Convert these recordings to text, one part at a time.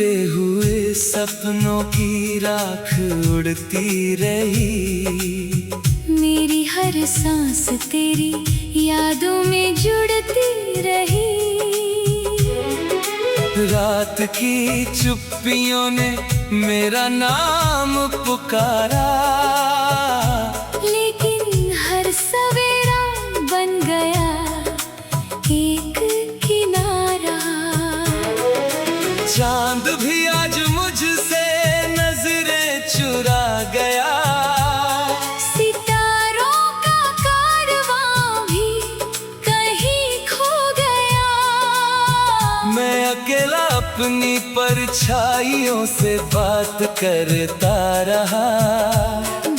टूटे हुए सपनों की राख उड़ती रही। मेरी हर सांस तेरी यादों में जुड़ती रही। रात की चुप्पियों ने मेरा नाम पुकारा, लेकिन हर सवेरा बन गया एक किनारा। चांद भी आज मुझसे नजरें चुरा गया। सितारों का कारवां भी कहीं खो गया। मैं अकेला अपनी परछाइयों से बात करता रहा।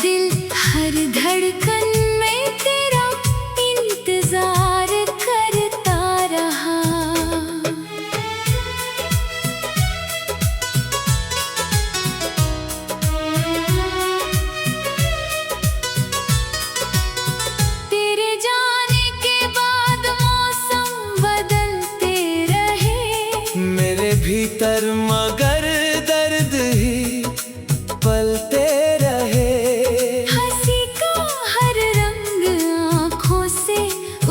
दिल हर धड़कन में तेरा इंतजार करता रहा। तेरे जाने के बाद मौसम बदलते रहे। मेरे भीतर मगर दर्द ही पलते रहे। हंसी का हर रंग आँखों से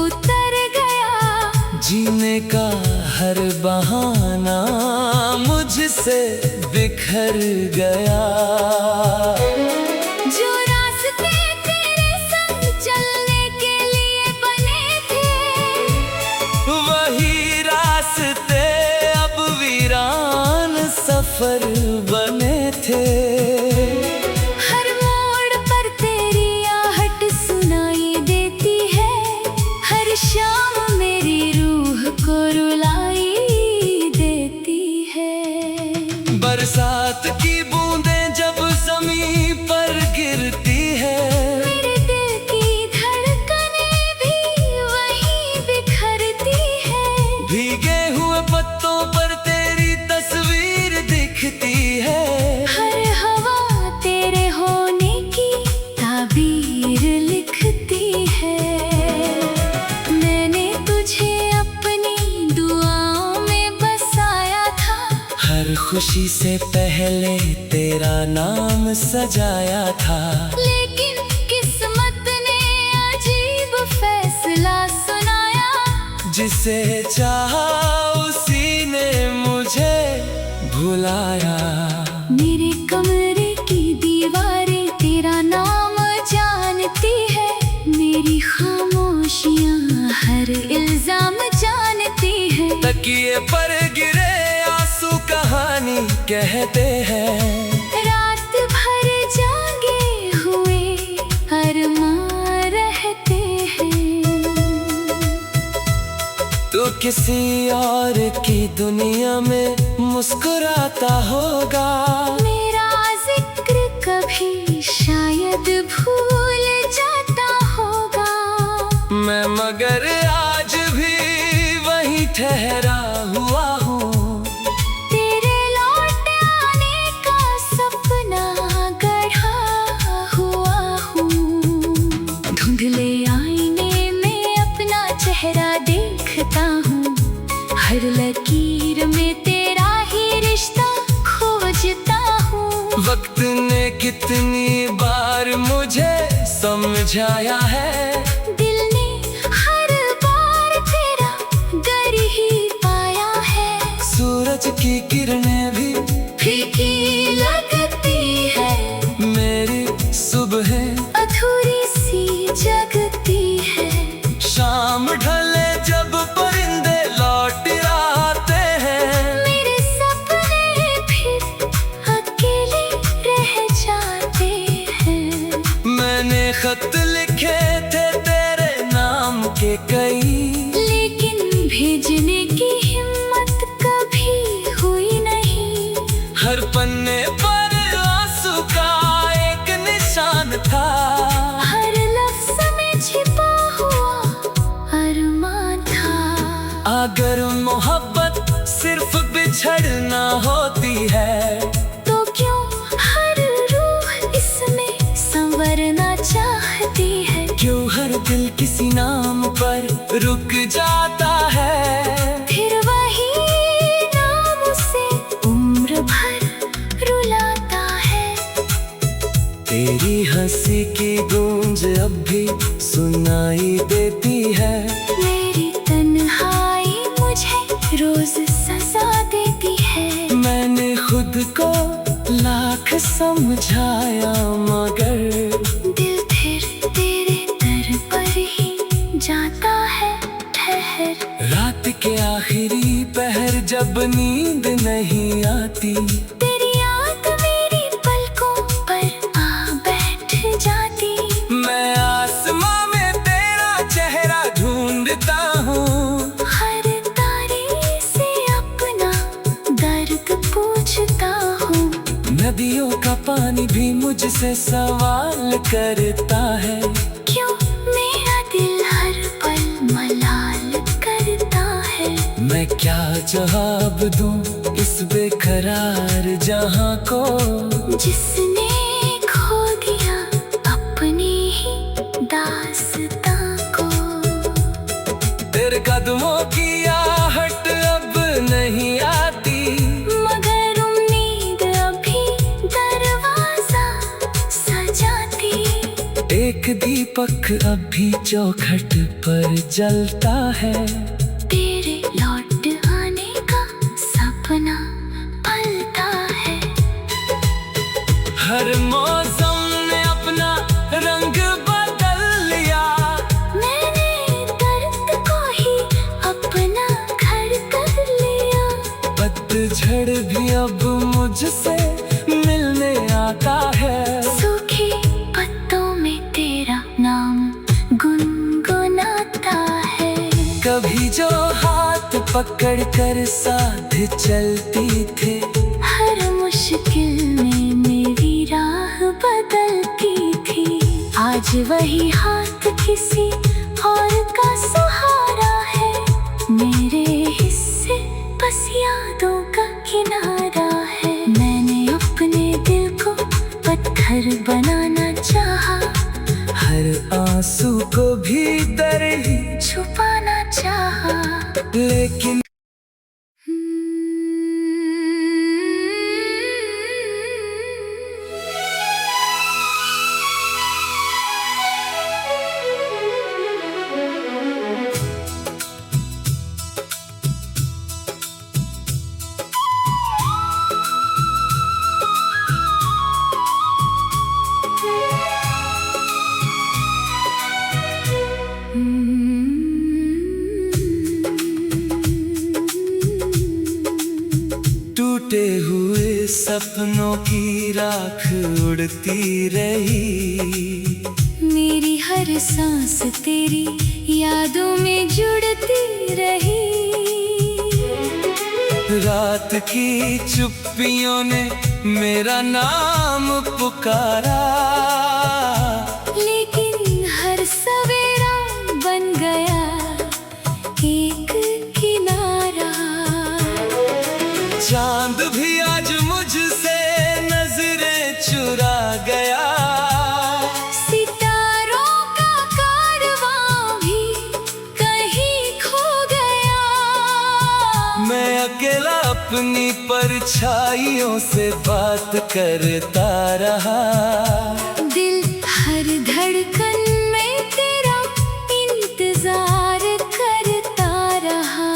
उतर गया। जीने का हर बहाना मुझसे बिखर गया। जो रास्ते तेरे संग चलने के लिए बने थे, वही रास्ते अब वीरान सफर बने थे। हर मोड़ पर तेरी आहट सुनाई देती है। हर शाम मेरी रूह को रुलाई देती है। बरसात की बूंदें जब ज़मीं पर गिरती है, मेरे दिल की धड़कनें भी वहीं बिखरती है। भीगे हुए पत्तों पर तेरी तस्वीर दिखती है। हर हवा तेरे होने की ताबीर लिखती है। मैंने तुझे अपनी दुआओं में बसाया था। हर खुशी से पहले तेरा नाम सजाया था। लेकिन किस्मत ने अजीब फैसला सुनाया। जिसे चाहा उसी ने मुझे भुलाया। मेरे कमरे की दीवारें तेरा नाम जानती है। मेरी खामोशियां हर इल्जाम जानती है। तकिए पर गिरे आंसू कहानी कहते हैं। रात भर जागे हुए अरमां रहते हैं। तो किसी और की दुनिया में मुस्कुराता होगा। मेरा जिक्र कभी शायद भूल जाता होगा। मैं मगर आज भी वहीं ठहरा हुआ हूँ। तेरे लौट आने का सपना गढ़ा हुआ हूँ। धुंधले आईने में अपना चेहरा देखता हूँ। हर लकीर में तेरा ही रिश्ता खोजता हूँ। वक्त ने कितनी बार मुझे समझाया है। दिल ने हर बार तेरा गर ही पाया है। सूरज की किरणें भी फीकी लगती है। मेरी सुबह अधूरी सी जगती है। शाम ढले जब परिंदे लौट आते हैं। मेरे सपने फिर अकेले रह जाते हैं। मैंने खत लिखे थे तेरे नाम के कई, लेकिन भेजने की हिम्मत कभी हुई नहीं। हर पन्ने पर आंसू का एक निशान था। हर लफ्ज़ में छिपा हुआ अरमान था। अगर मोहब्बत सिर्फ बिछड़ना होती है, तो क्यों हर रूह इसमें संवरना चाहती है। क्यों हर दिल किसी नाम पर रुक जाता है। फिर वही नाम से उम्र रोज सजा देती है। मैंने खुद को लाख समझाया मगर दिल फिर तेरे दर पर ही जाता है ठहर। रात के आखिरी पहर जब नींद नहीं आती, तेरी याद मेरी पलकों पर आ बैठ जाती। मैं आसमां में तेरा चेहरा ढूंढता हूँ, हर तारे से अपना दर्द पूछता हूँ। नदियों का पानी भी मुझसे सवाल करता है, क्यों मेरा दिल हर पल मलाल करता है। मैं क्या जवाब दूं इस बेकरार जहां को, जिसने खो दिया अपनी ही दास्तां को। तेरे कदमों की आहट अब नहीं आती, मगर उम्मीद अभी दरवाजा सजाती। एक दीपक अभी चौखट पर जलता है, तेरे लौट आने का सपना पलता है। हर मौसम ने अपना रंग बदल लिया, मैंने दर्द को ही अपना घर कर लिया। पतझड़ भी अब मुझसे मिलने आता है, सूखे पत्तों में तेरा नाम गुनगुनाता है। कभी जो हाथ पकड़ कर साथ चलती थे, हर मुश्किल में मेरी राह बदलती थी। आज वही हाथ किसी और का सहारा है, मेरे हिस्से बस यादों का किनारा है। मैंने अपने दिल को पत्थर बनाना चाहा, हर आंसू को भीतर ही छुपाना चाहा। लेकिन टूटे हुए सपनों की राख उड़ती रही, मेरी हर सांस तेरी यादों में जुड़ती रही। रात की चुप्पियों ने मेरा नाम पुकारा, लेकिन हर सवेरा बन गया एक किनारा। चांद भी आज मुझसे नजरें चुरा गया, सितारों का कारवां भी कहीं खो गया। मैं अकेला अपनी परछाइयों से बात करता रहा, दिल हर धड़कन में तेरा इंतजार करता रहा।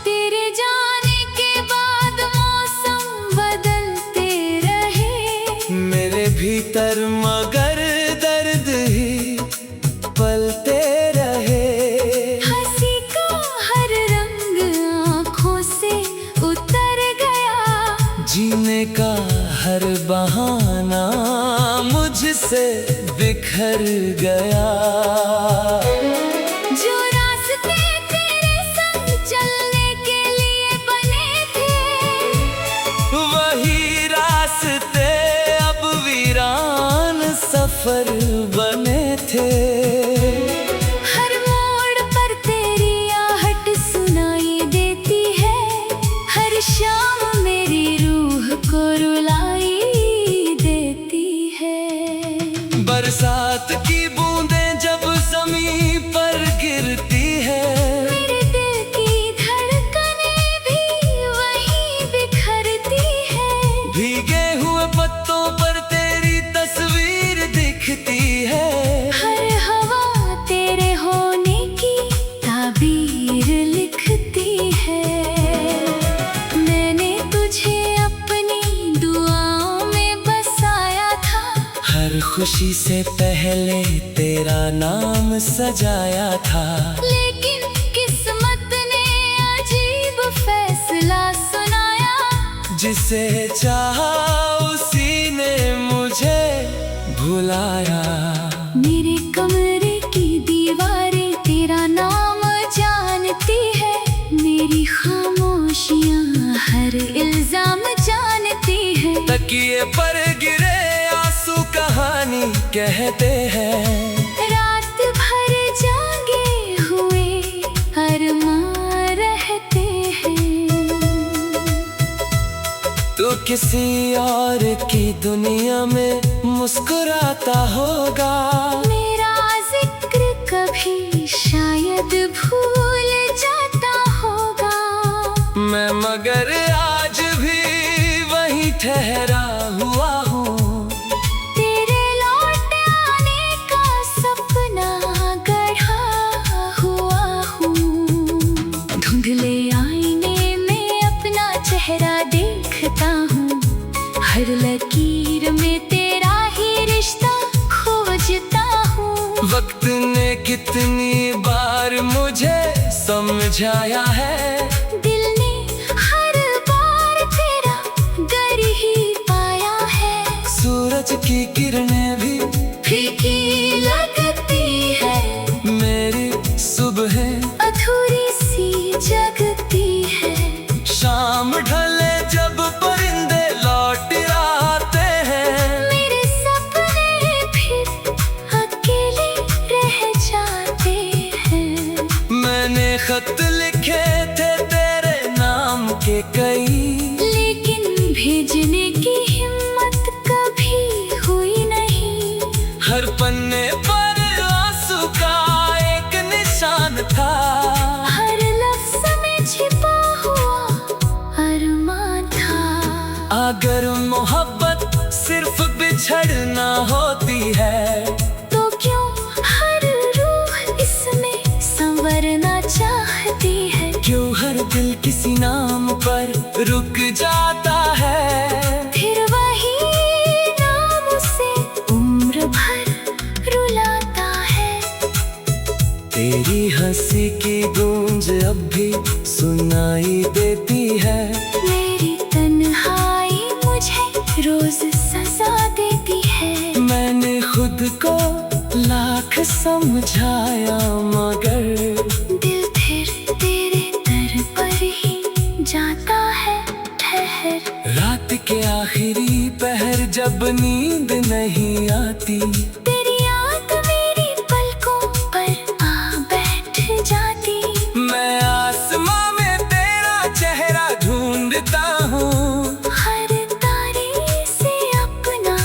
तेरे जाने के बाद मौसम बदलते रहे, मेरे भीतर मगर दर्द ही पलते रहे। हंसी का हर रंग आँखों से उतर गया, जीने का हर बहाना मुझसे बिखर गया। जो रास्ते तेरे संग चलने के लिए बने थे, वही रास्ते अब वीरान सफर बने थे। हर मोड़ पर तेरी आहट सुनाई देती है, हर शाम मेरी रूह को रुलाई देती है। बरसात की बूंदें जब जमीन पर गिरती है, मेरे दिल की धड़कनें भी वहीं बिखरती है। भीगे हुए पत्ते खुशी से पहले तेरा नाम सजाया था, लेकिन किस्मत ने अजीब फैसला सुनाया। जिसे चाहा उसी ने मुझे भुलाया। मेरे कमरे की दीवारें तेरा नाम जानती है, मेरी खामोशियां हर इल्जाम जानती है। तकिए पर गिरे आंसू कहानी कहते हैं, रात भर जागे हुए अरमान रहते हैं। तू किसी और की दुनिया में मुस्कुराता होगा, मेरा जिक्र कभी शायद भूल जाता होगा। मैं मगर आज भी वहीं ठहरा हुआ हूँ। तेरे लौट आने का सपना गढ़ा हुआ हूँ। धुंधले आईने में अपना चेहरा देखता हूँ, हर लकीर में तेरा ही रिश्ता खोजता हूँ। वक्त ने कितनी बार मुझे समझाया है, दिल ने हर बार तेरा गर ही पाया है। सूरज की किरणें भी फीकी लगती है, मेरी सुबह अधूरी सी जगती है। शाम ढले जब परिंदे लौट आते हैं, मेरे सपने फिर अकेले रह जाते हैं। मैंने खत लिखे थे तेरे नाम के कई, लेकिन भेजने की हिम्मत कभी हुई नहीं। हर पन्ने पर आंसू का एक निशान था, हर लफ्ज में छिपा हुआ अरमान था। अगर मोहब्बत सिर्फ बिछड़ना होती है, तो क्यों हर रूह इसमें संवरना चाहती है। क्यों हर दिल किसी नाम पर रुक जाता है। फिर वही नाम उसे उम्र भर रुलाता है। तेरी हंसी की गूंज अब भी सुनाई देती है, मेरी तन्हाई मुझे रोज सजा देती है। मैंने खुद को लाख समझाया मगर दिल फिर तेरे दर पर ही जाता है ठहर। रात के आखिरी पहर जब नींद नहीं आती, तेरी याद मेरी पलकों पर आ बैठ जाती। मैं आसमां में तेरा चेहरा ढूंढता हूँ, हर तारे से अपना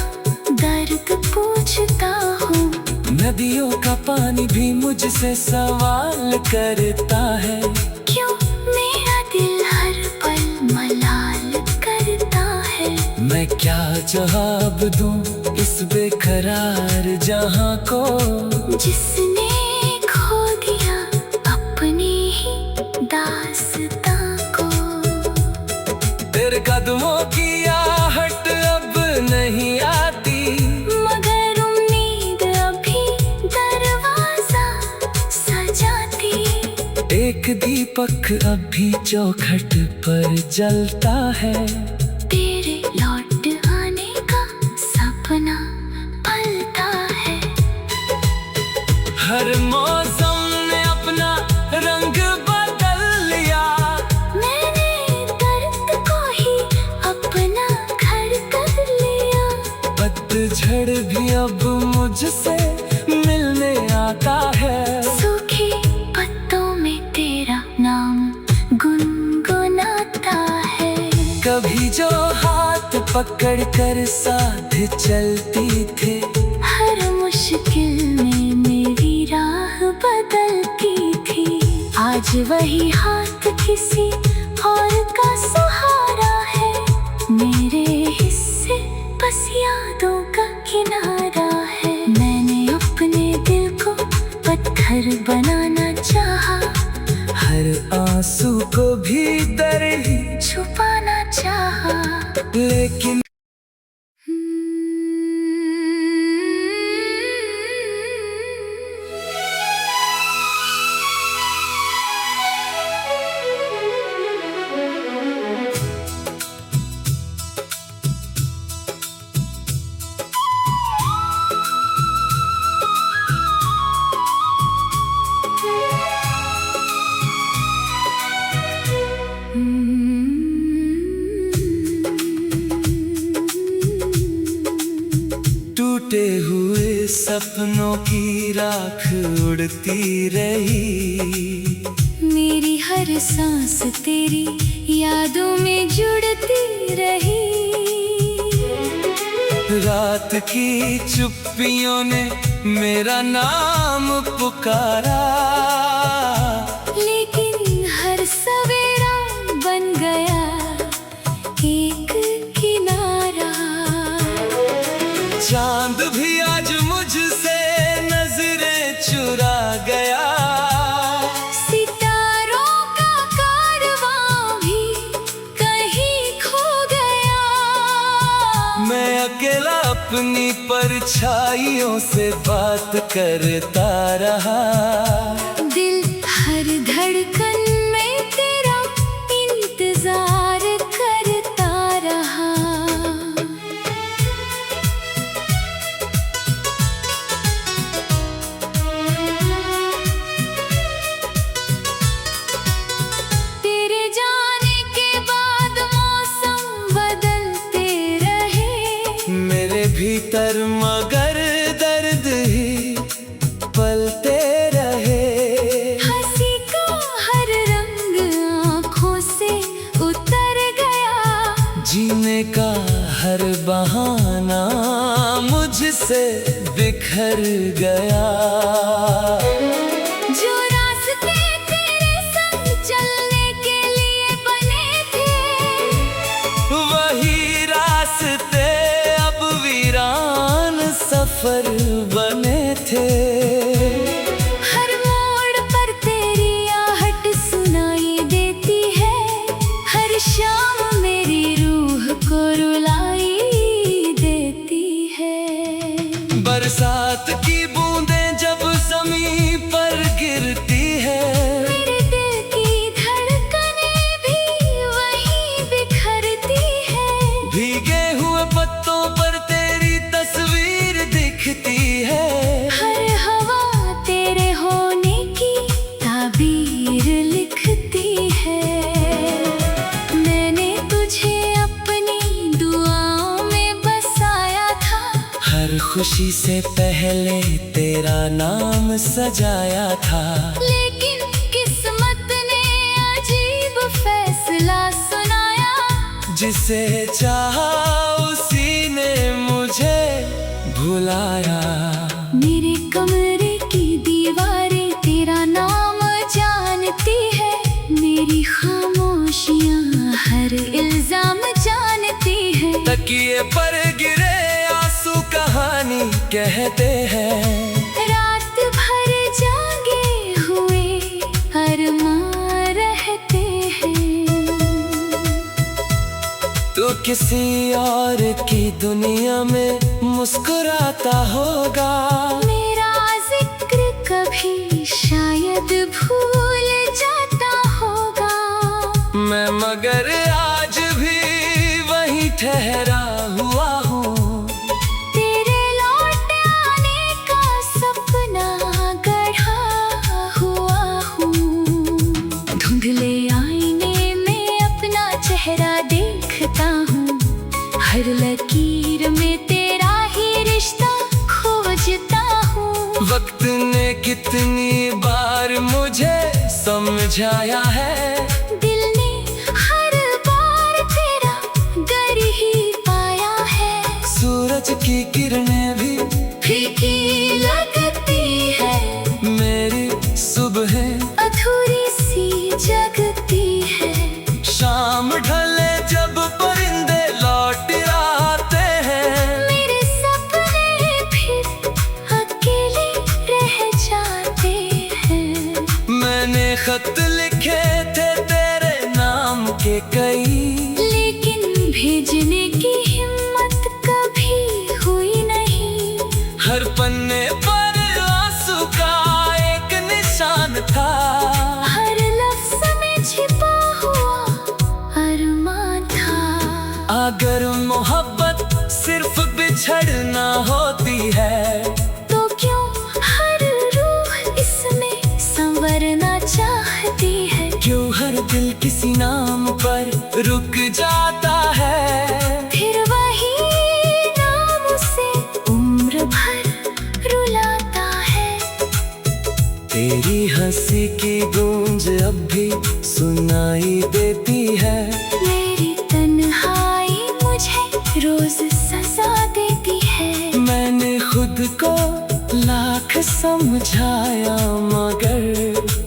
दर्द पूछता हूँ। नदियों का पानी भी मुझसे सवाल करता है, क्यों मेरा दिल हर पल मलाल करता है। मैं क्या जवाब दूं इस बेकरार जहां को, जिसने खो दिया अपनी ही दास्तां को। तेरे कदमों की आहट अब नहीं आती, मगर उम्मीद अभी दरवाजा सजाती। एक दीपक अभी चौखट पर जलता है, तेरे लौट आने का सपना पलता है। हर मौसम ने अपना रंग बदल लिया, मैंने दर्द को ही अपना घर कर लिया। पतझड़ भी अब मुझसे मिलने आता है, सूखे पत्तों में तेरा नाम गुनगुनाता है। कभी जो हाथ पकड़ कर साथ चलती थे, हर मुश्किल में मेरी राह बदलती थी। आज वही हाथ किसी और का सहारा है, मेरे हिस्से बस यादों का किनारा है। मैंने अपने दिल को पत्थर बनाना चाहा, हर आंसू को भीतर ही छुपाना चाहा। लेकिन टूटे हुए सपनों की राख उड़ती रही। मेरी हर सांस तेरी यादों में जुड़ती रही। रात की चुप्पियों ने मेरा नाम पुकारा, लेकिन हर सवेरा बन गया एक किनारा। चांद भी आज मुझसे नजरें चुरा गया। सितारों का कारवां भी कहीं खो गया। मैं अकेला अपनी परछाइयों से बात करता रहा। दिल हर धड़कन में तेरा इंतजार करता रहा। तेरे जाने के बाद मौसम बदलते रहे। मेरे भीतर मगर दर्द ही पलते रहे। हंसी का हर रंग आँखों से उतर गया। जीने का हर बहाना मुझसे बिखर गया। जो रास्ते तेरे संग चलने के लिए बने थे, वही रास्ते अब वीरान सफर बने थे। हर मोड़ पर तेरी आहट सुनाई देती है। हर शाम मेरी रूह को रुलाई देती है। बरसात की बूंदें जब जमीन पर गिरती है, मेरे दिल की धड़कनें भी वहीं बिखरती है। भीगे हुए पत्तों पर तेरी तस्वीर दिखती है। हर हवा तेरे होने की ताबीर लिखती है। मैंने तुझे अपनी दुआओं में बसाया था। हर खुशी से पहले तेरा नाम सजाया था। लेकिन किस्मत ने अजीब फैसला सुनाया। जिसे चाहा उसी ने मुझे भुलाया। मेरे कमरे की दीवारें तेरा नाम जानती है। मेरी खामोशियां हर इल्जाम जानती है। तकिए पर गिरे आंसू कहानी कहते हैं। रात भर जागे हुए अरमां रहते हैं। तो किसी और की दुनिया में मुस्कुराता होगा। मेरा जिक्र कभी शायद भूल जाता होगा। मैं मगर आज भी वहीं ठहरा हुआ हूँ। तेरे लौट आने का सपना गढ़ा हुआ हूँ। धुंधले आईने में अपना चेहरा देखता हूँ। हर लकीर में तेरा ही रिश्ता खोजता हूँ। वक्त ने कितनी बार मुझे समझाया है। दिल ने हर बार तेरा गर ही पाया है। सूरज की किरणें भी फीकी लगती है। मेरी सुबह अधूरी सी जगती है। शाम ढले जब परिंदे लौट आते हैं। मेरे सपने फिर अकेले रह जाते हैं। मैंने खत लिखे थे तेरे नाम के कई, लेकिन भेजने की हिम्मत कभी हुई नहीं। हर पन्ने पर आंसू का एक निशान था। हर लफ्ज में छिपा हुआ अरमान था। अगर मोहब्बत सिर्फ बिछड़ना होती है, तो क्यों हर रूह इसमें संवरना चाहती है। क्यों हर दिल किसी नाम पर रुक जाता है। फिर वही नाम से की गूंज अब भी सुनाई देती है। मेरी तन्हाई मुझे रोज सजा देती है। मैंने खुद को लाख समझाया मगर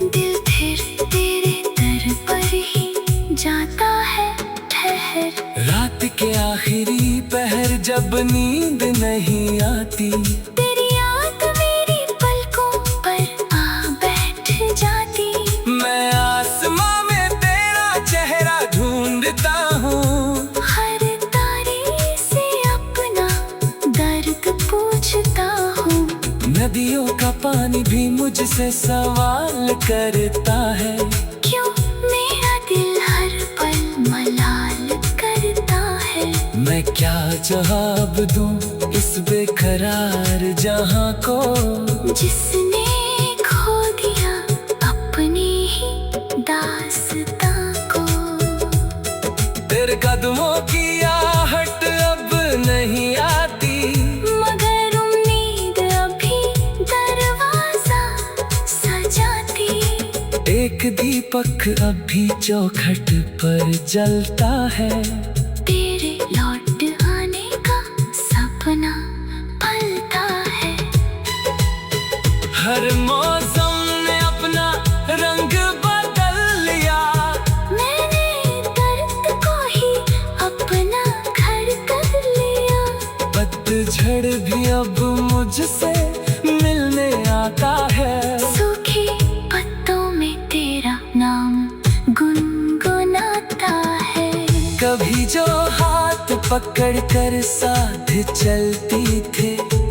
दिल फिर तेरे दर पर ही जाता है ठहर। रात के आखिरी पहर जब नींद नहीं आती, तेरी याद मेरी पलकों पर आ बैठ जाती। मैं आसमां में तेरा चेहरा ढूंढता हूँ। हर तारे से अपना दर्द पूछता हूँ। नदियों का पानी भी मुझसे सवाल करता है। क्यों मेरा दिल हर पल मलाल करता है। मैं क्या जवाब दूं इस बेकरार जहां को, जिसने खो दिया अपनी ही दास्तां को। तेरे कदमों की आहट अब नहीं आती, मगर उम्मीद अभी दरवाजा सजाती। एक दीपक अभी चौखट पर जलता है। तेरे लौट आने का सपना पलता है। हर मौसम ने अपना रंग बदल लिया, मैंने दर्द को ही अपना घर कर लिया। पतझड़ भी अब मुझसे मिलने आता है। सूखे पत्तों में तेरा नाम गुनगुनाता है। कभी जो हाथ पकड़ कर साथ चलती थे,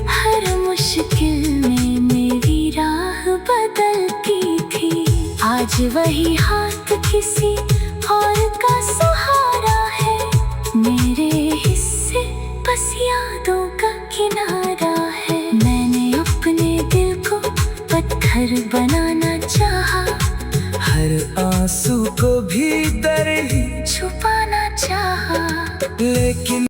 हर मुश्किल में मेरी राह बदलती थी। आज वही हाथ किसी और का सहारा है। मेरे हिस्से बस यादों का किनारा है। मैंने अपने दिल को पत्थर बनाना चाहा, हर आंसू को भी दर ही छुपाना चाहा। लेकिन